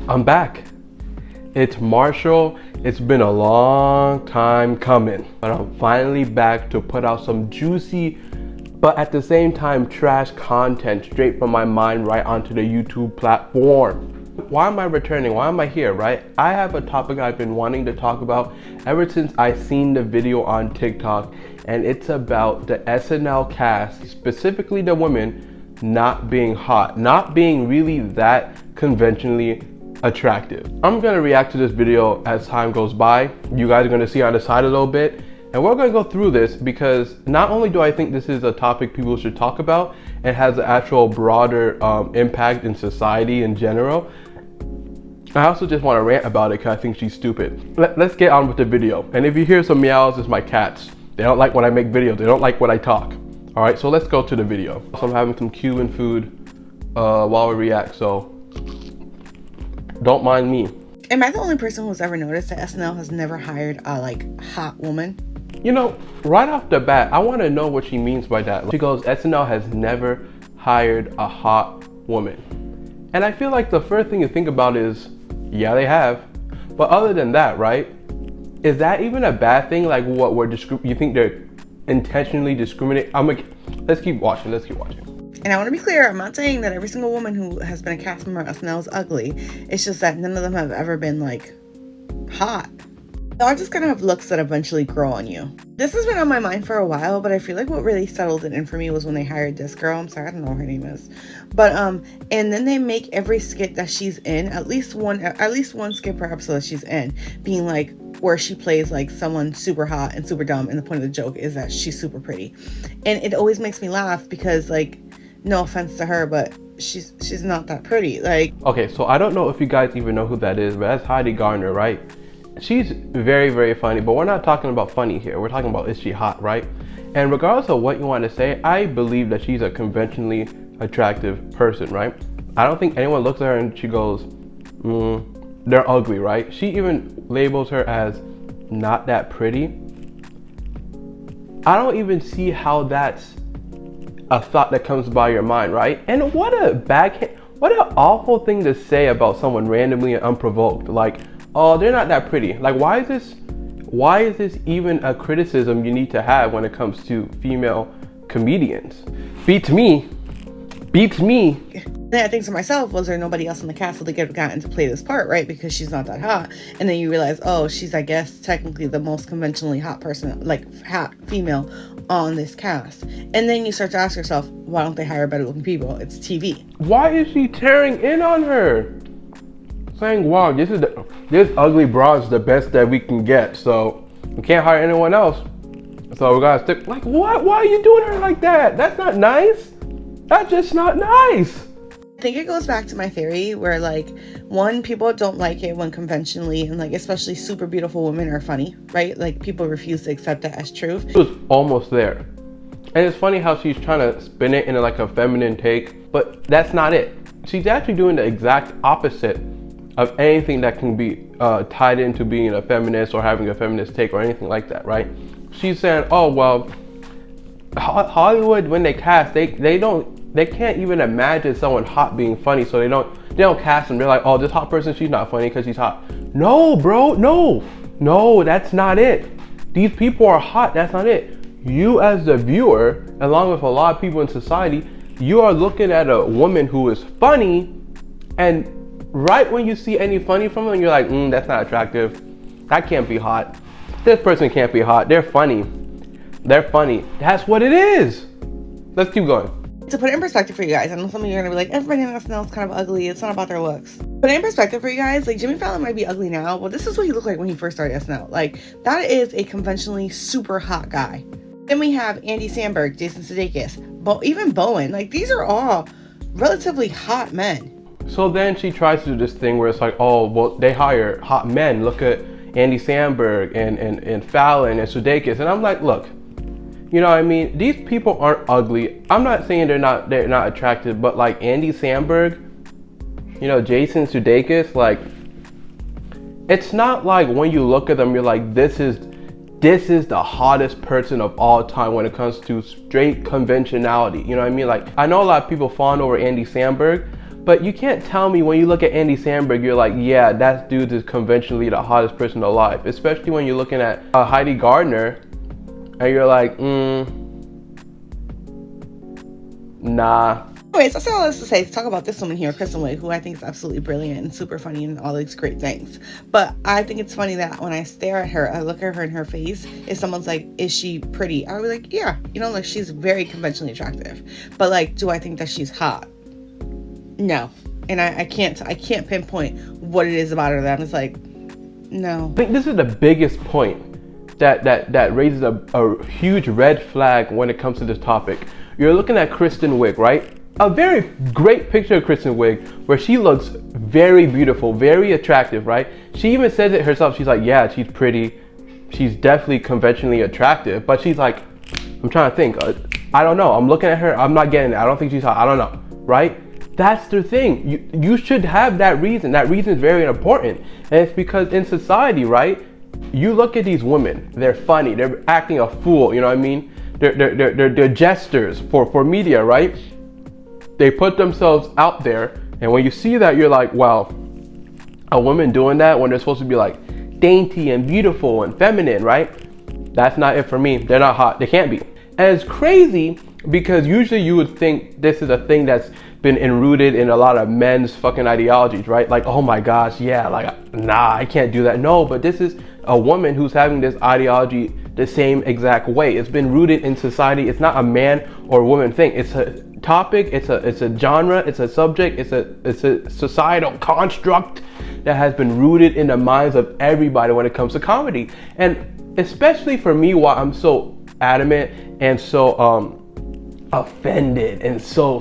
I'm back. It's Marshall. It's been a long time coming, but I'm finally back to put out some juicy, but at the same time trash content straight from my mind right onto the YouTube platform. Why am I returning? Why am I here, right? I have a topic I've been wanting to talk about ever since I seen the video on TikTok, and it's about the SNL cast, specifically the women, not being hot, not being really that conventionally attractive. I'm gonna react to this video as time goes by. You guys are gonna see on the side a little bit, and we're gonna go through this because not only do I think this is a topic people should talk about and has an actual broader impact in society in general, I also just want to rant about it because I think she's stupid. Let's get on with the video. And if you hear some meows, it's my cats. They don't like when I make videos. They don't like when I talk. All right, so let's go to the video. So I'm having some Cuban food while we react, so don't mind me. Am I the only person who's ever noticed that SNL has never hired a hot woman? You know, right off the bat, I want to know what she means by that. She goes, SNL has never hired a hot woman. And I feel like the first thing you think about is, yeah, they have. But other than that, right? Is that even a bad thing? Like what you think they're intentionally discriminating? Let's keep watching. And I want to be clear, I'm not saying that every single woman who has been a cast member of SNL is ugly. It's just that none of them have ever been hot. They all just kind of have looks that eventually grow on you. This has been on my mind for a while, but I feel like what really settled it in for me was when they hired this girl. I'm sorry, I don't know what her name is. But and then they make every skit that she's in, at least one skit per episode that she's in, being where she plays someone super hot and super dumb, and the point of the joke is that she's super pretty. And it always makes me laugh because no offense to her, but she's not that pretty. Okay, so I don't know if you guys even know who that is, but that's Heidi Garner, right? She's very, very funny, but we're not talking about funny here. We're talking about, is she hot, right? And regardless of what you want to say, I believe that she's a conventionally attractive person, right? I don't think anyone looks at her and she goes, they're ugly, right? She even labels her as not that pretty. I don't even see how that's a thought that comes by your mind, right? And what an awful thing to say about someone randomly and unprovoked. Oh, they're not that pretty. Why is this even a criticism you need to have when it comes to female comedians? Beats me. Then I think to myself, was there nobody else in the cast that they could have gotten to play this part, right? Because she's not that hot. And then you realize, oh, she's, I guess, technically the most conventionally hot person, hot female on this cast. And then you start to ask yourself, why don't they hire better looking people? It's TV. Why is she tearing in on her? Saying, wow, this ugly broad is the best that we can get, so we can't hire anyone else. So we gotta stick. What? Why are you doing her like that? That's not nice. That's just not nice. I think it goes back to my theory where one, people don't like it when conventionally and especially super beautiful women are funny, right? People refuse to accept that as truth. It was almost there. And it's funny how she's trying to spin it into a feminine take, but that's not it. She's actually doing the exact opposite of anything that can be tied into being a feminist or having a feminist take or anything like that, right? She's saying, oh, well, Hollywood, when they cast, they can't even imagine someone hot being funny, so they don't cast them. They're like, oh, this hot person, she's not funny because she's hot. No, bro, no, that's not it. These people are hot, that's not it. You as the viewer, along with a lot of people in society, you are looking at a woman who is funny, and right when you see any funny from them, you're like, that's not attractive. That can't be hot. This person can't be hot. They're funny. That's what it is. Let's keep going. To put it in perspective for you guys, I know some of you are going to be everybody in SNL is kind of ugly. It's not about their looks. Put it in perspective for you guys, Jimmy Fallon might be ugly now. Well, this is what he looked like when he first started SNL. That is a conventionally super hot guy. Then we have Andy Samberg, Jason Sudeikis, even Bowen. These are all relatively hot men. So then she tries to do this thing where it's oh, well, they hire hot men. Look at Andy Samberg and Fallon and Sudeikis. And I'm look, you know what I mean? These people aren't ugly. I'm not saying they're not attractive, but Andy Samberg, Jason Sudeikis, it's not when you look at them, you're this is the hottest person of all time when it comes to straight conventionality. You know what I mean? I know a lot of people fawn over Andy Samberg, But you can't tell me when you look at Andy Samberg, you're like, yeah, that dude is conventionally the hottest person alive. Especially when you're looking at Heidi Garner, and you're like, nah. Anyways, that's all this to say. Talk about this woman here, Kristen Wiig, who I think is absolutely brilliant and super funny and all these great things. But I think it's funny that when I stare at her, I look at her in her face. If someone's like, "Is she pretty?" I would be like, "Yeah, like she's very conventionally attractive." But like, do I think that she's hot? No, and I can't pinpoint what it is about her that I'm just like, no. I think this is the biggest point that raises a huge red flag when it comes to this topic. You're looking at Kristen Wiig, right? A very great picture of Kristen Wiig where she looks very beautiful, very attractive, right? She even says it herself. She's like, yeah, she's pretty. She's definitely conventionally attractive. But she's like, I'm trying to think. I don't know. I'm looking at her. I'm not getting it. I don't think she's hot. I don't know, right? That's the thing. You should have that reason. That reason is very important. And it's because in society, right? You look at these women. They're funny. They're acting a fool. You know what I mean? They're jesters for media, right? They put themselves out there, and when you see that, you're like, wow, a woman doing that when they're supposed to be like dainty and beautiful and feminine, right? That's not it for me. They're not hot. They can't be. And it's crazy because usually you would think this is a thing that's been enrooted in a lot of men's fucking ideologies, right? Like, oh my gosh, yeah, like, nah, I can't do that. No, but this is a woman who's having this ideology the same exact way. It's been rooted in society. It's not a man or woman thing. It's a topic, it's a genre, it's a subject, it's a societal construct that has been rooted in the minds of everybody when it comes to comedy. And especially for me, why I'm so adamant and so offended and so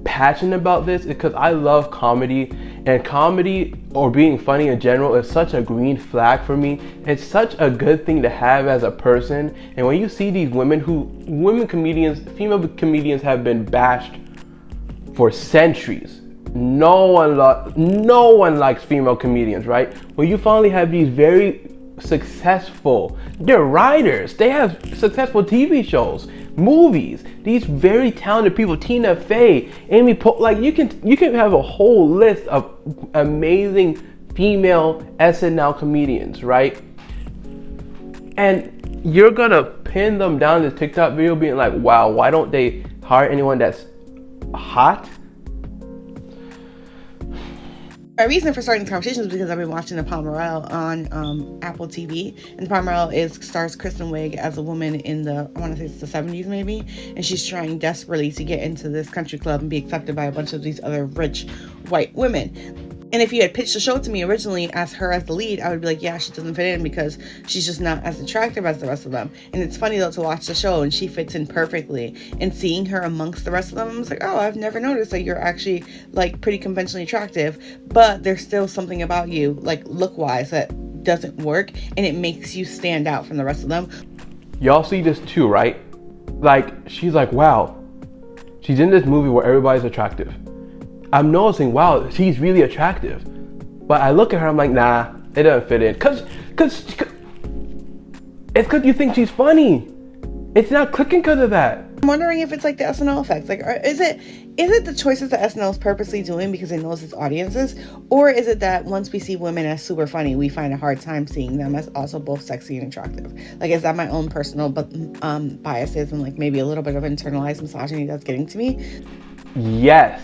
passionate about this is because I love comedy, and comedy or being funny in general is such a green flag for me. It's such a good thing to have as a person. And when you see these female comedians have been bashed for centuries. No one likes female comedians, right? When you finally have these very successful, they're writers, they have successful TV shows, movies, these very talented people, Tina Fey, Amy like you can have a whole list of amazing female SNL comedians, right? And you're gonna pin them down to TikTok video being like, wow, why don't they hire anyone that's hot? My reason for starting the conversation is because I've been watching the Marshall.l.l. on Apple TV, and the Marshall.l.l. stars Kristen Wiig as a woman in the, I want to say it's the 70s maybe, and she's trying desperately to get into this country club and be accepted by a bunch of these other rich white women. And if you had pitched the show to me originally as her as the lead, I would be like, yeah, she doesn't fit in because she's just not as attractive as the rest of them. And it's funny though to watch the show and she fits in perfectly. And seeing her amongst the rest of them, I was like, oh, I've never noticed that you're actually like pretty conventionally attractive, but there's still something about you, like look-wise, that doesn't work, and it makes you stand out from the rest of them. Y'all see this too, right? Like, she's like, wow, she's in this movie where everybody's attractive. I'm noticing, wow, she's really attractive. But I look at her, I'm like, nah, it doesn't fit in. Cause it's because you think she's funny. It's not clicking because of that. I'm wondering if it's like the SNL effects. Like, is it the choices that SNL is purposely doing because it knows its audiences? Or is it that once we see women as super funny, we find a hard time seeing them as also both sexy and attractive? Like, is that my own personal biases and like maybe a little bit of internalized misogyny that's getting to me? Yes.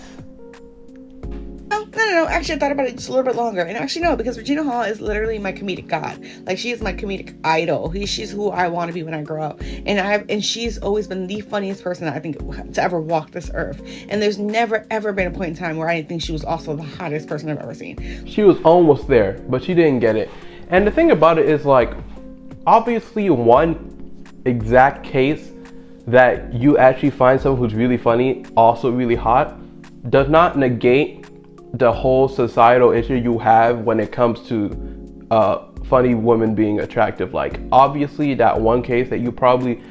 No. Actually, I thought about it just a little bit longer. And actually, no, because Regina Hall is literally my comedic god. Like, she is my comedic idol. She's who I want to be when I grow up. And she's always been the funniest person I think to ever walk this earth. And there's never, ever been a point in time where I didn't think she was also the hottest person I've ever seen. She was almost there, but she didn't get it. And the thing about it is, like, obviously one exact case that you actually find someone who's really funny, also really hot, does not negate the whole societal issue you have when it comes to funny women being attractive. Like, obviously that one case that you probably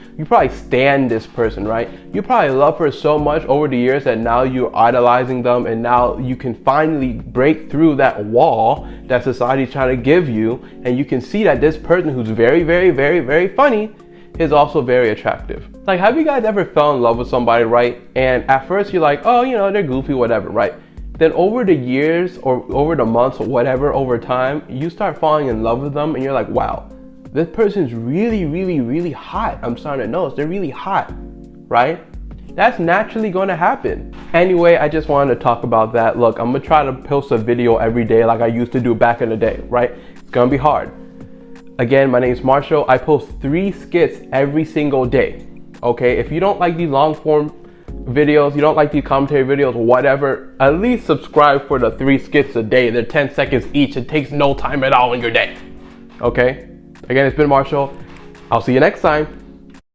stand this person, right? You probably love her so much over the years that now you're idolizing them, and now you can finally break through that wall that society's trying to give you, and you can see that this person who's very, very, very, very funny is also very attractive. Like, have you guys ever fell in love with somebody, right? And at first you're like, oh, they're goofy, whatever, right? then over the years or over the months or whatever, over time, you start falling in love with them and you're like, wow, this person's really, really, really hot. I'm starting to notice they're really hot, right? That's naturally going to happen. Anyway, I just wanted to talk about that. Look, I'm gonna try to post a video every day like I used to do back in the day, right? It's gonna be hard. Again, my name is Marshall. I post 3 skits every single day, okay? If you don't like these long form videos, you don't like these commentary videos, whatever, at least subscribe for the 3 skits a day. They're 10 seconds each. It takes no time at all in your day, okay? Again, it's been Marshall. I'll see you next time.